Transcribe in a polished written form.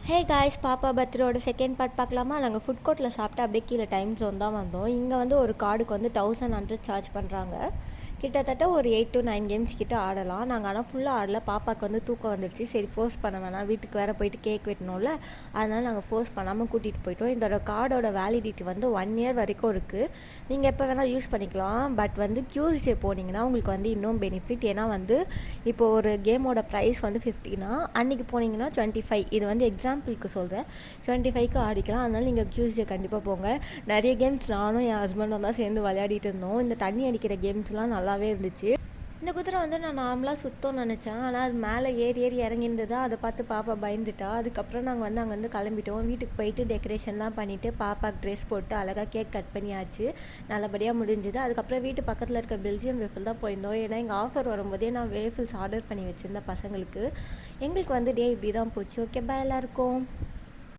Hey guys, பாப்பா பர்த்டேயோட second part பார்க்கலாமா? நாங்கள் ஃபுட் கோர்ட்டில் சாப்பிட்டு அப்படியே கீழே டைம் ஜோன் தான் வந்தோம். இங்கே வந்து ஒரு கார்டுக்கு வந்து 1100 சார்ஜ் பண்ணுறாங்க. கிட்டத்தட்ட ஒரு 8 to 9 கேம்ஸ் கிட்ட ஆடலாம். நாங்கள் ஆனால் ஃபுல்லாக ஆடல. பாப்பாவுக்கு வந்து தூக்கம் வந்துடுச்சு. சரி ஃபோர்ஸ் பண்ண வேணாம், வீட்டுக்கு வேறு போயிட்டு கேக் வெட்டணும்ல, அதனால் நாங்கள் ஃபோர்ஸ் பண்ணாமல் கூட்டிகிட்டு போயிட்டோம். இதோட கார்டோட வேலிடிட்டி வந்து 1 year வரைக்கும் இருக்குது. நீங்கள் எப்போ வேணால் யூஸ் பண்ணிக்கலாம். பட் வந்து டியூஸ்டே போனீங்கன்னா உங்களுக்கு வந்து இன்னும் பெனிஃபிட். ஏன்னா வந்து இப்போது ஒரு கேமோட ப்ரைஸ் வந்து 50னா அன்றைக்கி போனீங்கன்னா 25. இது வந்து எக்ஸாம்பிளுக்கு சொல்கிறேன். 25க்கு ஆடிக்கலாம். அதனால் நீங்கள் டியூஸ்டே கண்டிப்பாக போங்க. நிறைய கேம்ஸ் நானும் என் ஹஸ்பண்டும் தான் சேர்ந்து விளையாடிட்டு இருந்தோம். இந்த தண்ணி அடிக்கிற கேம்ஸ்லாம் நல்லாவே இருந்துச்சு. இந்த குதிரை வந்து நான் நார்மலாக சுத்தம்னு நினச்சேன். ஆனால் அது மேலே ஏறி ஏறி இறங்கியிருந்ததா, அதை பார்த்து பாப்பா பயந்துட்டா. அதுக்கப்புறம் நாங்கள் வந்து அங்கேருந்து கிளம்பிட்டோம். வீட்டுக்கு போயிட்டு டெக்கரேஷன்லாம் பண்ணிவிட்டு பாப்பாக்கு ட்ரெஸ் போட்டு அழகாக கேக் கட் பண்ணியாச்சு. நல்லபடியாக முடிஞ்சுது. அதுக்கப்புறம் வீட்டு பக்கத்தில் இருக்க பெல்ஜியம் வேஃபில் தான் போயிருந்தோம். ஏன்னா எங்கள் ஆஃபர் வரும்போதே நான் வேஃபில்ஸ் ஆர்டர் பண்ணி வச்சுருந்தேன் பசங்களுக்கு. எங்களுக்கு வந்து டே இப்படி தான் போச்சு. ஓகே, பாய் எல்லாருக்கும்.